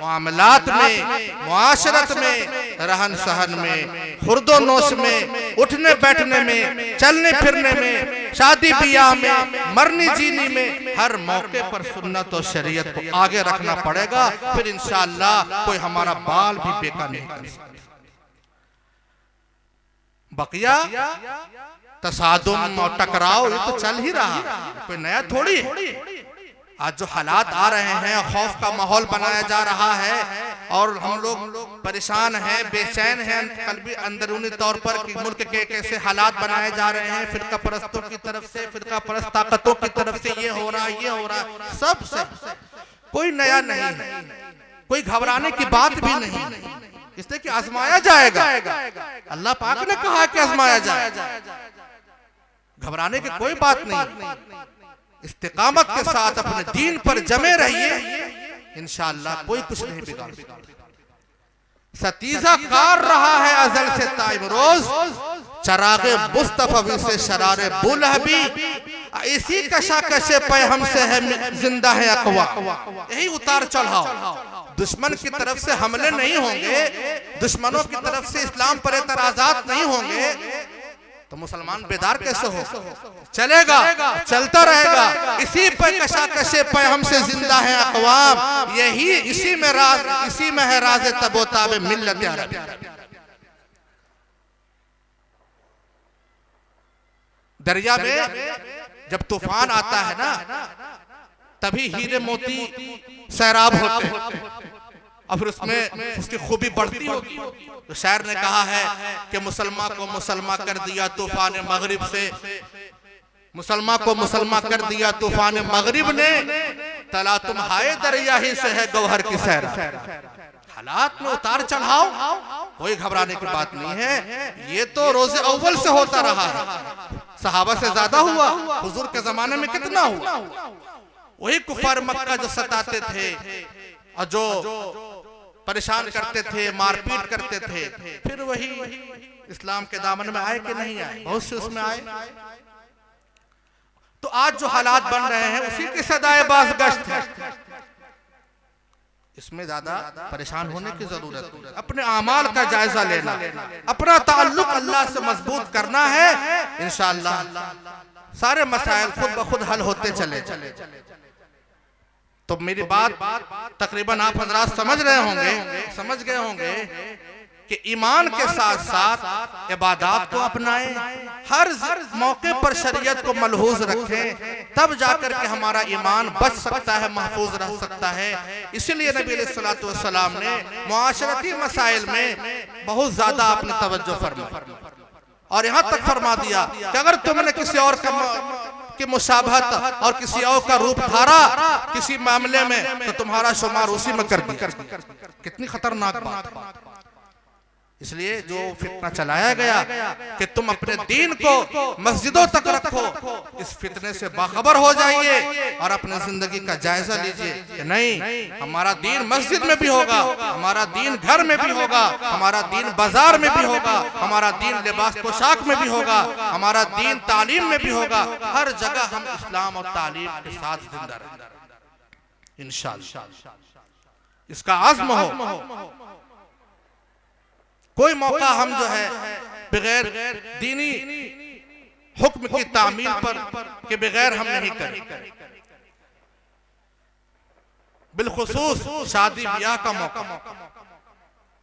मामलात में, मुआशरत में, रहन सहन में, खुर्दो नोश में, उठने बैठने में, चलने फिरने में, शादी ब्याह में, मरनी जीनी में, हर मौके पर सुन्नत और शरीयत को आगे रखना पड़ेगा। फिर इंशाअल्लाह कोई हमारा बाल भी बेकार नहीं कर सकता। बकिया तसादुम और टकराव ये तो चल ही रहा है, कोई नया थोड़ी है। आज जो हालात आ रहे हैं, खौफ का माहौल बनाया जा रहा है और हम लोग परेशान हैं, बेचैन हैं कल्बी अंदरूनी तौर पर कि मुल्क के कैसे हालात बनाए जा रहे हैं, फिरका परस्तों की तरफ से, फिरका परस्त ताकतों की तरफ से, ये हो रहा है, ये हो रहा है, सब कोई नया नहीं है, कोई घबराने की बात भी नहीं, इसलिए कि आजमाया जाएगा। अल्लाह पाक ने कहा कि आजमाया जाएगा, घबराने की कोई बात नहीं। इस्तिकामत के साथ अपने दीन पर जमे रहिए, इंशाअल्लाह कोई कुछ नहीं बिगाड़ सकता। सतीजा कार रहा है अजल से ताइब रोज, चरागे मुस्तफवी से शरारे बुलहबी, इसी कशाकशे पे हमसे है जिंदा है अकवा। यही उतार चढ़ाओ, दुश्मन की तरफ से हमले नहीं होंगे, दुश्मनों की तरफ से इस्लाम पर एतराजात नहीं होंगे, तो मुसलमान बेदार कैसे हो? चलेगा, चलता रहेगा। इसी पे कशाकशे पे हमसे जिंदा है अक़वाम, यही इसी में है राज तबोताब मिल्लत अरब। दरिया में जब तूफान आता है ना, तभी हीरे मोती सैराब होते हैं और फिर उसमें उसकी खूबी बढ़ती होगी। तो शायर ने कहा है कि मुसलमान को मुसलमान कर दिया तूफान मगरिब से, मुसलमान को मुसलमान कर दिया तूफान मगरिब ने, तला तुम हाय दरिया ही से है गौहर की सैर। हालात में उतार चढ़ाओ, कोई घबराने की बात नहीं है। ये तो रोज़े अव्वल से होता रहा है, सहाबा से ज्यादा हुआ, हुजूर के जमाने में कितना हुआ। वही कुफार मक्का जो सताते थे और जो परेशान करते थे, मारपीट करते थे, फिर वही इस्लाम के दामन में आए कि नहीं आए? बहुत से उसमें आए। तो आज जो हालात बन रहे हैं उसी की सदाए बाज़ गश्त है, इसमें ज्यादा परेशान होने की जरूरत है। अपने आमाल का जायजा लेना, अपना ताल्लुक अल्लाह से मजबूत करना है, इंशाअल्लाह सारे मसाइल खुद ब खुद हल होते चले। तो मेरी बात तकरीबन आप हजरात समझ गए होंगे कि ईमान के साथ साथ इबादत को अपनाएं, हर मौके पर शरीयत को मलहूज रखें, तब जाकर के हमारा ईमान बच सकता है, महफूज रह सकता है। इसीलिए नबी अलैहिस्सलातु वस्सलाम ने मुआशरती मसाइल में बहुत ज्यादा अपनी तवज्जो फरमाई और यहाँ तक फरमा दिया कि अगर तुमने किसी और की मुशाबहत और किसी और का रूप धारा किसी मामले में, तो तुम्हारा शुमार उसी में कर दिया। कितनी खतरनाक बात है। इसलिए जो फितना चलाया गया कि तुम अपने दीन को मस्जिदों तक रखो, इस फितने से बाखबर हो जाइए और अपने जिंदगी का जायजा लीजिए कि नहीं, हमारा दीन मस्जिद में भी होगा, हमारा दीन घर में भी होगा, हमारा दीन बाजार में भी होगा, हमारा दीन लिबास पोशाक में भी होगा, हमारा दीन तालीम में भी होगा। हर जगह हम इस्लाम और तालीम के साथ जिंदा रहेंगे इंशाअल्लाह। इसका आज़्म हो। कोई मौका हम जो है बगैर दीनी हुक्म की तामील पर के बगैर हम नहीं करें। बिलखुसूस शादी ब्याह का मौका,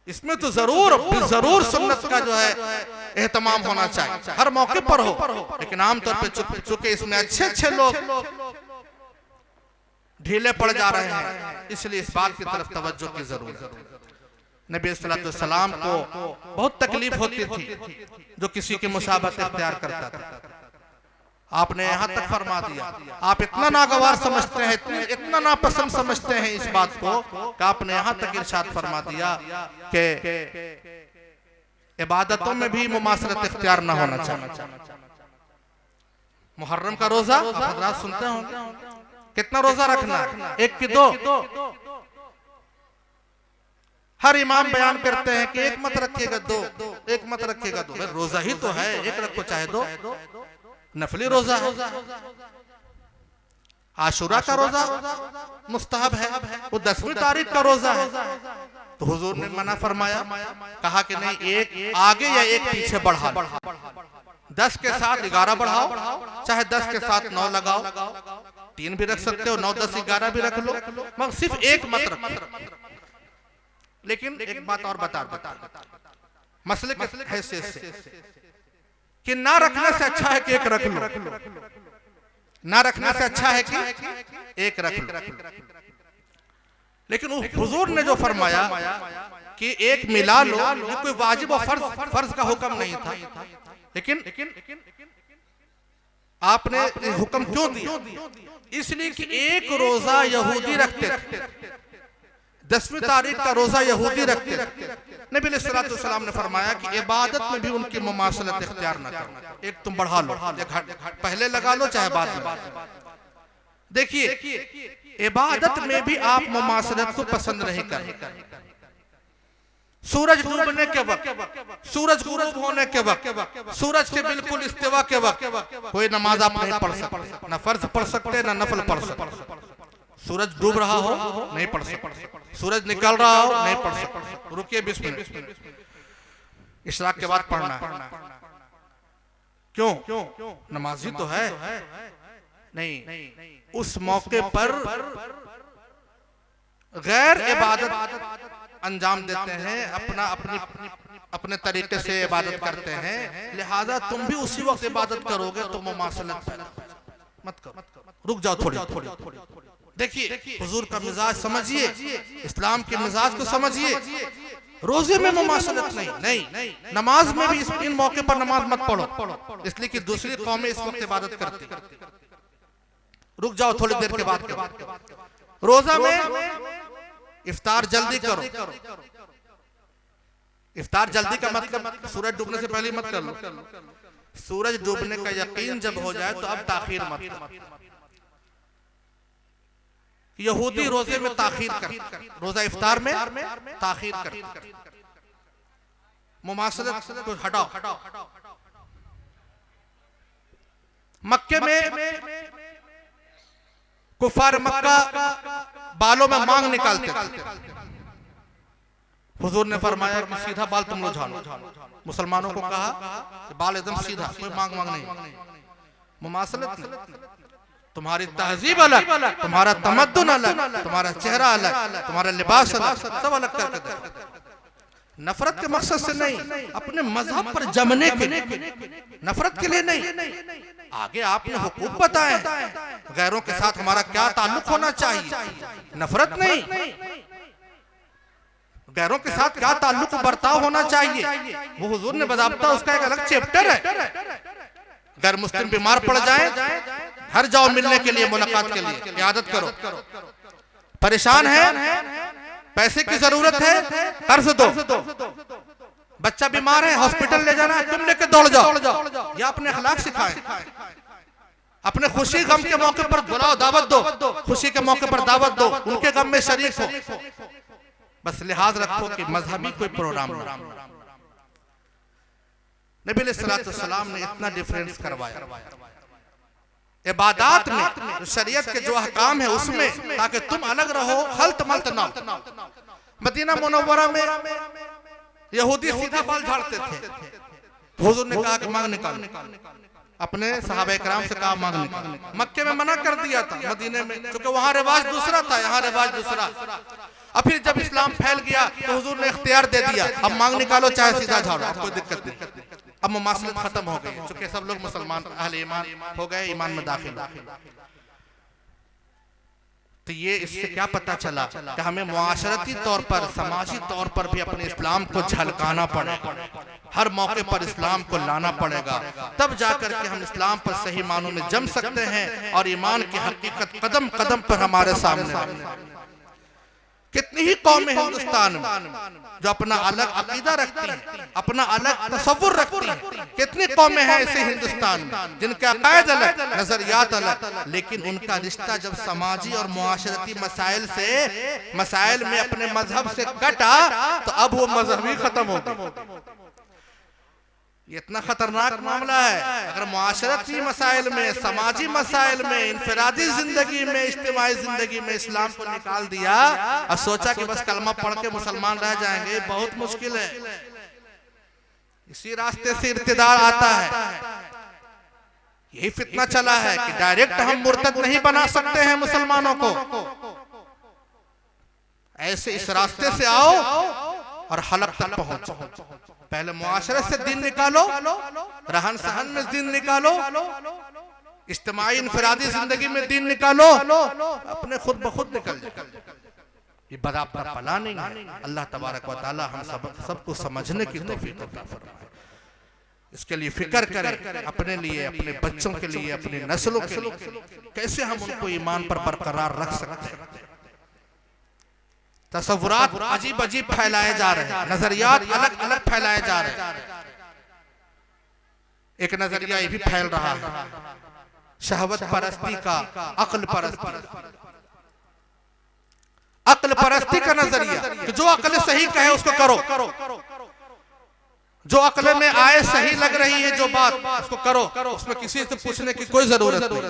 इसमें तो जरूर सुन्नत का जो है एहतमाम होना चाहिए, हर मौके पर हो। लेकिन आमतौर पर चूंकि इसमें अच्छे लोग ढीले पड़ जा रहे हैं, इसलिए इस बात की तरफ तवज्जो की जरूरत है। नबी सल्लल्लाहु अलैहि वसल्लम को बहुत तकलीफ होती थी जो किसी की मुसाबत इख्तियार करता था। आपने यहाँ तक फरमा दिया, आप इतना नागवार समझते हैं, इतना नापसंद समझते हैं इस बात को कि आपने यहाँ तक इरशाद फरमा दिया कि इबादतों में भी मुमासरत इख्तियार ना होना चाहिए। मुहर्रम का रोजा आप सुनते होंगे, कितना रोजा रखना, एक की दो? हर इमाम बयान करते हैं कि एक मत रखिएगा, दो, एक मत रखिएगा, दो। रोजा ही तो है, एक रखो चाहे दो। नफली रोजा है, आशुरा का रोजा मुस्तहब है, वो 10वीं तारीख का रोजा है। तो हुजूर ने मना फरमाया, कहा कि नहीं, एक आगे या एक पीछे बढ़ा, 10 के साथ 11 बढ़ाओ, चाहे 10 के साथ 9 लगाओ, 3 भी रख सकते हो, 9, 10, 11 भी रख लो, मगर सिर्फ एक मत रखो। लेकिन एक बात और बता देता मसले की हैसियत से कि ना रखने से अच्छा है कि एक रख लो, ना रखने से अच्छा है कि एक रख लो। लेकिन हुजूर ने जो फरमाया कि एक मिला लो, ये कोई वाजिब और फर्ज का हुक्म नहीं था। लेकिन आपने हुक्म क्यों दिया? इसलिए कि एक रोजा यहूदी रखते थे, 10वीं तारीख का रोजा यहूदी रखते थे। नबी सल्लल्लाहु अलैहि वसल्लम ने फरमाया कि इबादत में भी उनकी मुमासलत इख्तियार न करना, एक तुम बढ़ा लो, पहले लगा लो चाहे बाद में। देखिए, इबादत में भी आप मुमासलत को पसंद नहीं करते। सूरज डूबने के वक्त, सूरज गुरूब होने के वक्त, सूरज के बिल्कुल इस्तिवा के वक्त कोई नमाज आप नहीं पढ़ सकते, ना फर्ज पढ़ सकते ना नफल पढ़ सकते। सूरज डूब रहा हो नहीं पढ़ सकते, सूरज निकल रहा हो नहीं पढ़ सकते। रुकिए 20 मिनट, इशराक के बाद पढ़ना है। क्यों? नमाजी तो है नहीं, उस मौके पर गैर इबादत अंजाम देते हैं, अपने तरीके से इबादत करते हैं, लिहाजा तुम भी उसी वक्त इबादत करोगे तो मुमासलत मत करो। रुक जाओ थोड़ी। देखिए, हुजूर का मिजाज समझिए, इस्लाम के मिजाज को समझिए। रोजे में मुमासलत नहीं, नमाज में भी इन मौके पर नमाज मत पढ़ो, इसलिए कि दूसरी कौमें इस वक्त इबादत करती। रुक जाओ थोड़ी देर के बाद। रोजा में इफ्तार जल्दी करो। इफ्तार जल्दी का मतलब सूरज डूबने से पहले मत कर लो। सूरज डूबने का यकीन जब हो जाए तो अब ताखीर मत करो। यहूदी रोजे में ताखीर कर, रोजा इफ्तार में ताखीर कर, मुमासलत को हटाओ। मक्के में कुफार मक्का बालों में मांग निकालते थे। हुजूर ने फरमाया कि सीधा बाल तुम लोग झाड़ो। मुसलमानों को कहा कि बाल एकदम सीधा, कोई मांग नहीं, मुमासलत नहीं। तुम्हारी तहजीब अलग, तुम्हारा तमद्दुन अलग, तुम्हारा चेहरा अलग, तुम्हारा लिबास अलग, सब अलग करके दे। नफरत के मकसद से नहीं, अपने मजहब पर जमने के लिए, नफरत के लिए नहीं। आगे आपने हुकूक बताए, गैरों के साथ हमारा क्या ताल्लुक होना चाहिए, नफरत नहीं। गैरों के साथ क्या ताल्लुक बर्ताव होना चाहिए वो हुजूर ने बजाबता, उसका एक अलग चैप्टर है। गैर मुस्लिम बीमार पड़ जाए, घर जाओ मिलने के लिए, मुलाकात के लिए, इयादत करो। परेशान है, पैसे की जरूरत है, कर्ज दो। बच्चा बीमार है, हॉस्पिटल ले जाना है, तुम लेके दौड़ जाओ। ये अपने अखलाक सिखाए। अपने खुशी गम के मौके पर बुलाओ, दावत दो, खुशी के मौके पर दावत दो, उनके गम में शरीक हो। बस लिहाज रखो कि मजहबी कोई प्रोग्राम ना। नबी सल्लल्लाहु अलैहि वसल्लम ने इतना डिफरेंस करवाया इबादत में, शरीयत के जो अहकाम है उसमें, ताकि तुम अलग रहो, खल्त मल्त ना। मदीना मुनव्वरा में यहूदी सीधा बाल झाड़ते थे। हुजूर ने कहा कि मांग निकाल, अपने सहाबा किराम से कहा मांग निकाल। मक्के में मना कर दिया था, मदीने में, क्योंकि वहां रिवाज दूसरा था, यहाँ रिवाज दूसरा। और फिर जब इस्लाम फैल गया तो हुजूर ने इख्तियार दे दिया, अब मांग निकालो चाहे सीधा झाड़ो, अब कोई दिक्कत नहीं। अब मुमासलत खत्म हो गई, चूंकि सब लोग मुसलमान अहले ईमान हो गए, ईमान में दाखिल। तो ये इससे क्या पता चला कि हमें मुआशरती तौर पर, समाजी तौर पर भी अपने इस्लाम को झलकाना पड़ेगा, हर मौके पर इस्लाम को लाना पड़ेगा, तब जाकर के हम इस्लाम पर सही मानों में जम सकते हैं और ईमान की हकीकत कदम कदम पर हमारे सामने। कितनी ही कौमें हिंदुस्तान में जो अपना अलग अकीदा रखती हैं, अपना अलग तसव्वुर रखती हैं। कितनी कौमें हैं ऐसे हिंदुस्तान में जिनके अकायद अलग, नजरियात अलग, लेकिन उनका रिश्ता जब समाजी और मुआशरती मसाइल में अपने मजहब से कटा तो अब वो मजहब ही खत्म हो गया। ये इतना खतरनाक मामला है। अगर मुआशरती मसाइल में, समाजी मसाइल में, इनफरादी जिंदगी में, इज्तिमाई जिंदगी में इस्लाम को निकाल दिया और सोचा कि बस कलमा पढ़ के मुसलमान रह जाएंगे, बहुत मुश्किल है। इसी रास्ते से इर्तिदाद आता है। यही फितना चला है कि डायरेक्ट हम मुर्तद नहीं बना सकते हैं मुसलमानों को, ऐसे इस रास्ते से आओ और हलक तक पहुंचो। पहले मुआशरत से दिन निकालो, रहन सहन में दिन निकालो, इज्तिमाई इनफरादी जिंदगी में दिन निकालो, अपने खुद ब खुद निकल जाए। ये बराबर प्लानिंग है। अल्लाह तबारक व तआला हम सबको समझने की तौफीक अता फरमाए। इसके लिए फिक्र करें, अपने लिए, अपने बच्चों के लिए, अपनी नस्लों के लिए, कैसे हम उनको ईमान पर बरकरार रख सकते हैं। तसव्वुरात अजीब अजीब फैलाए जा रहे हैं, नजरियात अलग अलग फैलाए जा रहे हैं। एक नजरिया ये भी फैल रहा है शहवत परस्ती का, अक्ल परस्ती का नजरिया कि जो अक्ल सही कहे उसको करो, जो अक्ल में आए सही लग रही है जो बात उसको करो, उसमें किसी से पूछने की कोई जरूरत नहीं।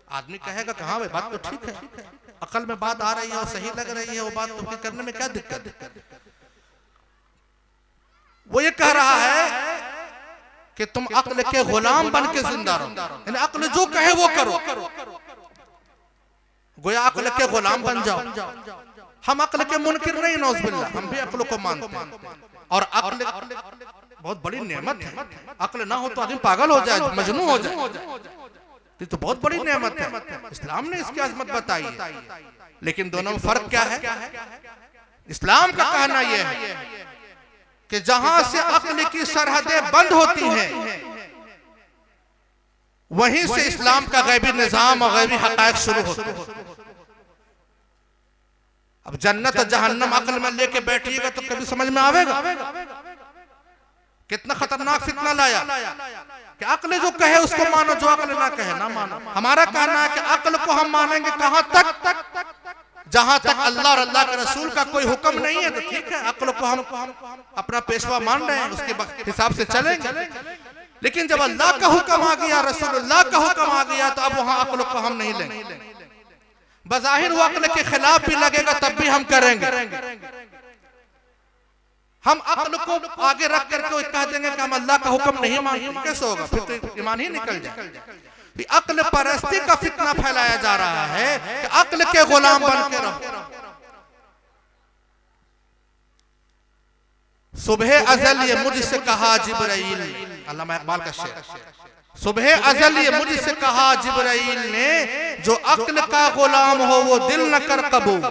आदमी कहेगा कि हाँ भाई बात तो ठीक है, अकल में बात आ रही है और सही लग रही है, वो बात तो फिर करने में क्या दिक्कत है। वो ये कह रहा है कि तुम अक्ल के गुलाम बन के जिंदा रहो, यानी अक्ल जो कहे वो करो, गोया अक्ल के गुलाम बन जाओ। हम अक्ल के मुनकिर नहीं, नौज़बिल्लाह, हम भी अक्ल को मानते हैं और अक्ल बहुत बड़ी नेमत है। अक्ल ना हो तो आदमी पागल हो जाए, मजनू हो जाए, ये तो बहुत बड़ी नेमत है। इस्लाम ने इसकी अजमत बताई है, लेकिन दोनों में फर्क क्या है? इस्लाम का कहना यह है कि जहां से अक्ल की सरहदें बंद होती हैं वहीं से इस्लाम का गैबी निजाम और गैबी हक़ाइक़ शुरू होते हैं। अब जन्नत और जहन्नम अक्ल में लेके बैठिएगा तो कभी समझ में आवेगा? कितना खतरनाक फितना लाया कि अक्ल जो कहे उसको मानो, जो अक्ल ना कहे ना मानो। हमारा कहना है कि अक्ल को हम मानेंगे कहां तक? जहां तक अल्लाह और अल्लाह के रसूल का कोई हुक्म नहीं है तो ठीक है, अक्ल को हम अपना पेशवा मान रहे हैं, उसके हिसाब से चलेंगे। लेकिन जब अल्लाह का हुक्म आ गया, रसूलुल्लाह का हुक्म आ गया, तो अब वहां अक्ल को हम नहीं लेंगे। बज़ाहिर वो अक्ल के खिलाफ भी लगेगा तब भी हम करेंगे। हम अक्ल को आगे रख करके कह देंगे कि हम अल्लाह का हुक्म नहीं मानते, कैसे होगा? फिर तो ईमान ही निकल जाए। अक्ल परस्ती का फितना फैलाया जा रहा है कि अक्ल के गुलाम बन के रहो। सुबह अज़ल ये मुझसे कहा जिब्राइल, अल्लामा इकबाल का शेर, सुबह अज़ल ये मुझसे कहा जिब्राइल ने, जो अक्ल का गुलाम हो वो दिल न कर कबूल।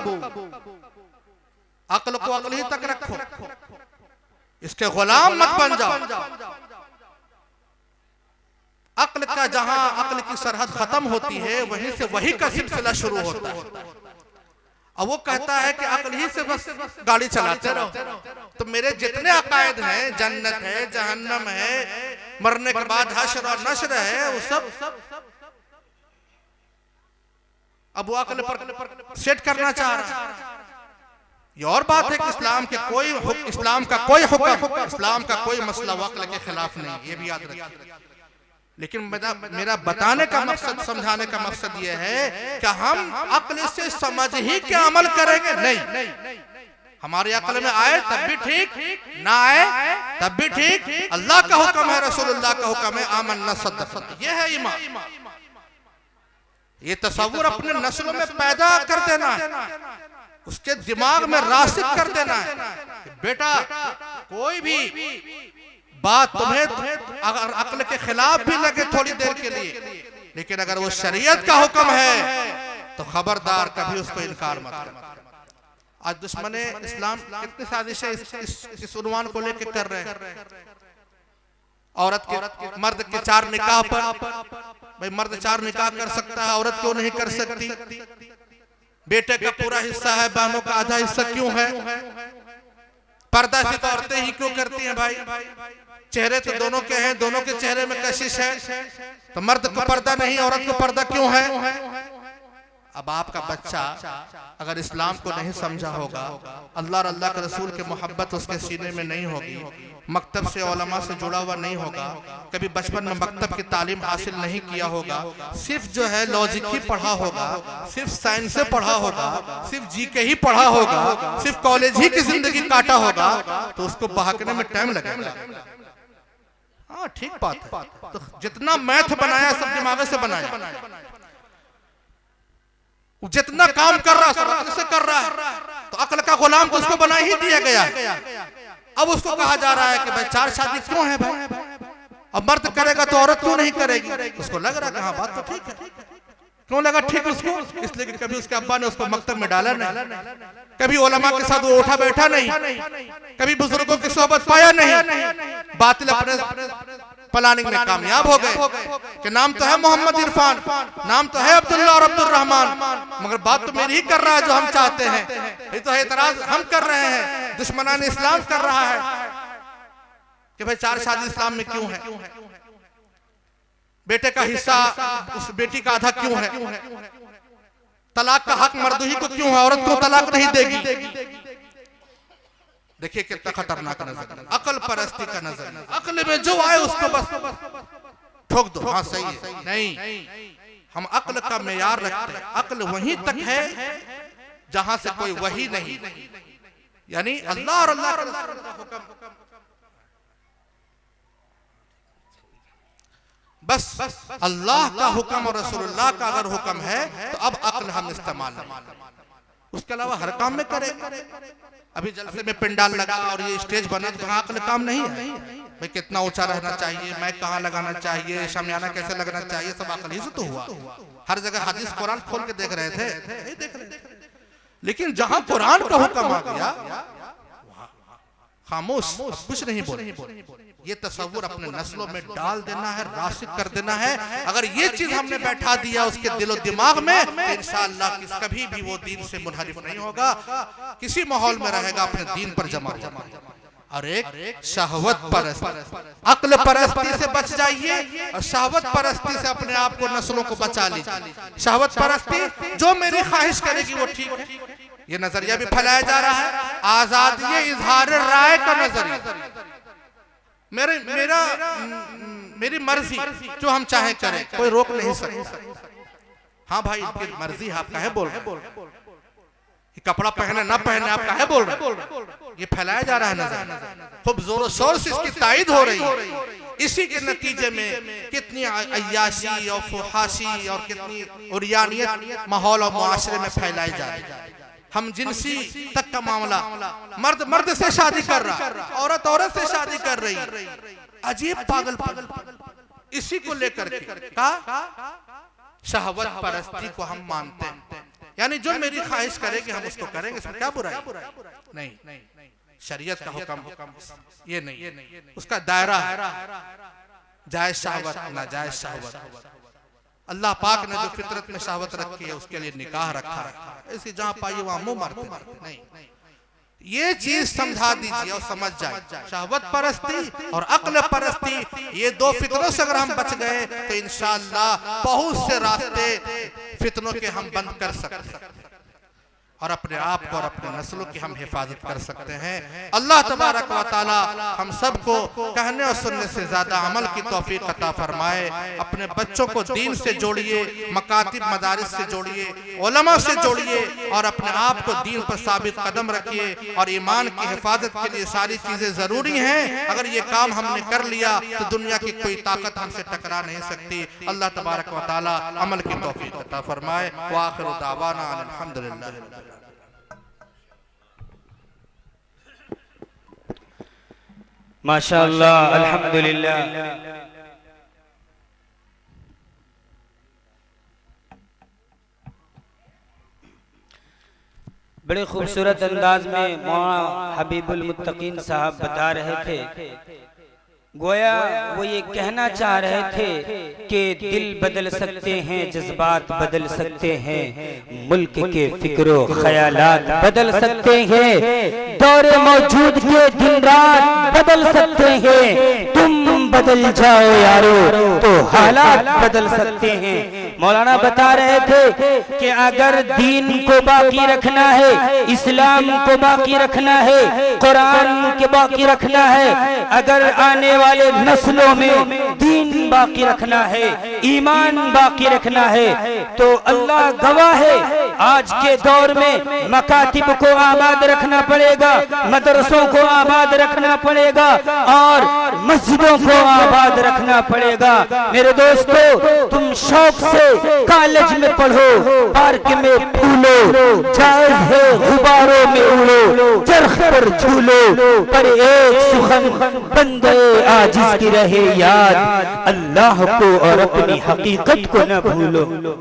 अक्ल को अक्ल ही तक रखो, इसके गुलाम मत बन जाओ। अक्ल का जहां अक्ल की सरहद खत्म होती है वहीं से वही का सिलसिला शुरू होता है। अब वो कहता है कि अक्ल ही से बस गाड़ी चलाते रहो। तो मेरे जितने अकायद हैं, जन्नत है, जहन्नम है, मरने के बाद हश्र और नश्र है, वो सब अब वो अक्ल पर सेट करना चाह रहा है। ये और बात है कि इस्लाम का कोई हुक्म, इस्लाम का कोई मसला अक्ल के खिलाफ नहीं, ये भी याद रखिए। लेकिन मेरा बताने का मकसद, समझाने का मकसद ये है कि हम अक्ल से समझ ही के अमल करेंगे नहीं। हमारे अक्ल में आए तब भी ठीक, ना आए तब भी ठीक। अल्लाह का हुक्म है, रसूलुल्लाह का हुक्म है, आमन्ना सद्दक़ना, ये है ईमान। ये तसव्वुर अपने नस्लों में पैदा कर देना है उसके दिमाग में रासिक कर देना है कि बेटा कोई भी बात तुम्हें अगर अक्ल के खिलाफ भी लगे थोड़ी देर के लिए, लेकिन अगर वो शरीयत का हुक्म है तो खबरदार कभी उसको इनकार मत कर। आज दुश्मने इस्लाम कितनी साजिशें इस उन्वान को लेकर कर रहे हैं। औरत के मर्द के 4 निकाह पर, भाई मर्द 4 निकाह कर सकता है, औरत क्यों नहीं कर सकती? बेटे का पूरा हिस्सा है, बहनों का आधा हिस्सा क्यों है? पर्दा सिर्फ औरतें ही क्यों करती हैं भाई? चेहरे तो दोनों के हैं, दोनों के चेहरे में कशिश है, तो मर्द को पर्दा नहीं, औरत को पर्दा क्यों है? अब आपका बच्चा अगर इस्लाम को नहीं समझा होगा, अल्लाह और अल्लाह के रसूल के मोहब्बत उसके सीने में नहीं होगी, मकतब से उलमा से जुड़ा हुआ नहीं होगा, कभी बचपन में मकतब की तालीम हासिल नहीं किया होगा, सिर्फ जो है लॉजिक ही पढ़ा होगा, सिर्फ साइंस से पढ़ा होगा, सिर्फ जीके ही पढ़ा होगा, सिर्फ कॉलेज ही की जिंदगी काटा होगा, तो उसको बहकने में टाइम लगेगा। हाँ ठीक बात है, तो जितना मैथ बनाया सब दिमाग से बनाया, जितना काम कर रहा है से कर रहा है, तो अक्ल का गुलाम तो उसको बना ही दिया गया। अब उसको कहा जा रहा है कि भाई 4 शादी क्यों है भाई? अब मर्द करेगा तो औरत क्यों नहीं करेगी? उसको लग रहा है हाँ बात तो ठीक है। क्यों लगा ठीक उसको? इसलिए कि कभी उसके अब्बा ने उसको मकतब में डाला नहीं, कभी उलमा के साथ वो उठा बैठा नहीं, कभी बुजुर्गों की सोहबत पाया नहीं, बातिल अपने प्लानिंग में कामयाब हो गए कि नाम तो है मोहम्मद इरफान, नाम तो है अब्दुल्ला और अब्दुल रहमान, मगर बात तो मेरी ही कर रहा है जो हम चाहते हैं। ये तो एतराज हम कर रहे हैं, दुश्मनान इस्लाम कर रहा है कि भाई 4 शादी इस्लाम में क्यों है? बेटे का हिस्सा उस बेटी का आधा क्यों है? तलाक का हक मर्द ही को क्यों है, औरत को तलाक नहीं देगी? देखिए कितना खतरनाक नजर, अकल परस्ती का नजर। अकल में जो आए उसको बस ठोक दो, हाँ सही है। नहीं, हम अकल का मेयार रखते हैं। अकल वहीं तक है जहां से कोई वही नहीं, यानी अल्लाह और अल्लाह का हुक्म, बस अल्लाह का हुक्म और रसूलुल्लाह का अगर हुक्म है तो अब अक्ल हम इस्तेमाल नहीं, उसके अलावा हर काम में करें। अभी जलसे में पिंडाल लगा और ये स्टेज बना तो वहां अक्ल काम नहीं है भाई? कितना ऊंचा रहना चाहिए, माइक कहाँ लगाना चाहिए, शामियाना कैसे लगना चाहिए, सब अक्ल ही से तो हुआ। हर जगह हदीस कुरान खोल के देख रहे थे, लेकिन जहां कुरान का हुक्म आ गया खामोश, कुछ नहीं बोले। ये तसव्वुर अपने नस्लों में डाल देना है, रासिक कर देना है। अगर ये चीज हमने बैठा दिया उसके दिलो दिमाग में तो इंशाअल्लाह कभी भी वो दीन से मुनहरिफ नहीं होगा, किसी माहौल में रहेगा, अपने दीन पर जमा होगा। और एक शहवत परस्ती, अक्ल परस्ती से बच जाइए और शहवत परस्ती से अपने आप को नस्लों को बचा लीजिए। शहवत परस्ती जो मेरी ख्वाहिश करेगी वो ठीक है, ये नजरिया भी फैलाया जा रहा है। आजादी इजहार राय का नजरिया, मेरी मर्जी जो हम चाहे करें, कोई रोक नहीं सकता। हाँ भाई इनकी मर्जी है, आप काहे बोल रहे? कपड़ा पहने ना पहने आप काहे बोल रहे? ये फैलाया जा रहा है नजर, खूब जोरों शोर से इसकी तायद हो रही है। इसी के नतीजे में कितनी अय्याशी और फुहाशी और कितनी उरियानियत माहौल और मुआशरे में फैलाई जा रही है। हम जिनसी तक का मामला, मर्द मर्द से शादी कर रहा, औरत औरत से शादी कर रही, अजीब पागलपन। इसी को लेकर के शहवत परस्ती को हम मानते हैं, यानी जो मेरी ख्वाहिश करेगी हम उसको करेंगे, इसमें क्या बुराई? नहीं, शरीयत का हुक्म ये नहीं, उसका दायरा जायज शहवत, नाजायज शहवत। अल्लाह पाक ने जो फितरत में शहवत रखी है उसके लिए निकाह रखा है, इसी जहां पाइए वहां मुंह मारते नहीं। ये चीज समझा दीजिए और समझ जाए, शहवत परस्ती और अक्ल परस्ती, ये 2 फितनों से अगर हम बच गए तो इंशाअल्लाह बहुत से रास्ते फितनों के हम बंद कर सकते हैं और अपने आप को और अपने नस्लों की हम हिफाजत कर सकते हैं। अल्लाह तबारक व तआला हम सबको कहने और सुनने से ज्यादा अमल की तौफीक अता फरमाए। अपने बच्चों को दीन से जोड़िए, मकातिब मदारिस से जोड़िए, उलमा से जोड़िए और अपने आप को दीन पर साबित कदम रखिए। और ईमान की हिफाजत के लिए सारी चीजें जरूरी हैं। अगर ये काम हमने कर लिया तो दुनिया की कोई ताकत हमसे टकरा नहीं सकती। अल्लाह तबारक व तआला अमल की तौफीक अता फरमाए। व आखिरु दावाना अनिल हम्दुलिल्लाह। माशाअल्लाह, अल्हम्दुलिल्लाह। बड़े खूबसूरत अंदाज में मौलाना हबीबुल मुत्तकीन साहब बता रहे थे, गोया वो ये कहना चाह रहे थे कि दिल बदल सकते हैं, जज्बात बदल सकते हैं, मुल्क के फिक्रो ख्यालात बदल सकते हैं, दौरे मौजूद के दिन रात बदल सकते हैं। तुम बदल जाओ यारो तो हालात बदल सकते हैं। मौलाना बता रहे थे कि अगर दीन को बाकी रखना है, इस्लाम को बाकी रखना है, कुरान के बाकी रखना है, अगर आने वाले नस्लों में दीन बाकी रखना है, ईमान बाकी रखना है, तो अल्लाह गवाह है आज के दौर में मकातिब को आबाद रखना पड़ेगा, मदरसों को आबाद रखना पड़ेगा और मस्जिदों को आबाद रखना पड़ेगा। मेरे दोस्तों, तुम शौक से कॉलेज में पढ़ो, पार्क में फूलो, जायज है गुब्बारों में उड़ो, चरख पर झूलो, पर एक सुखन बंदे आजिज की रहे याद, अल्लाह को और अपनी हकीकत को न भूलो।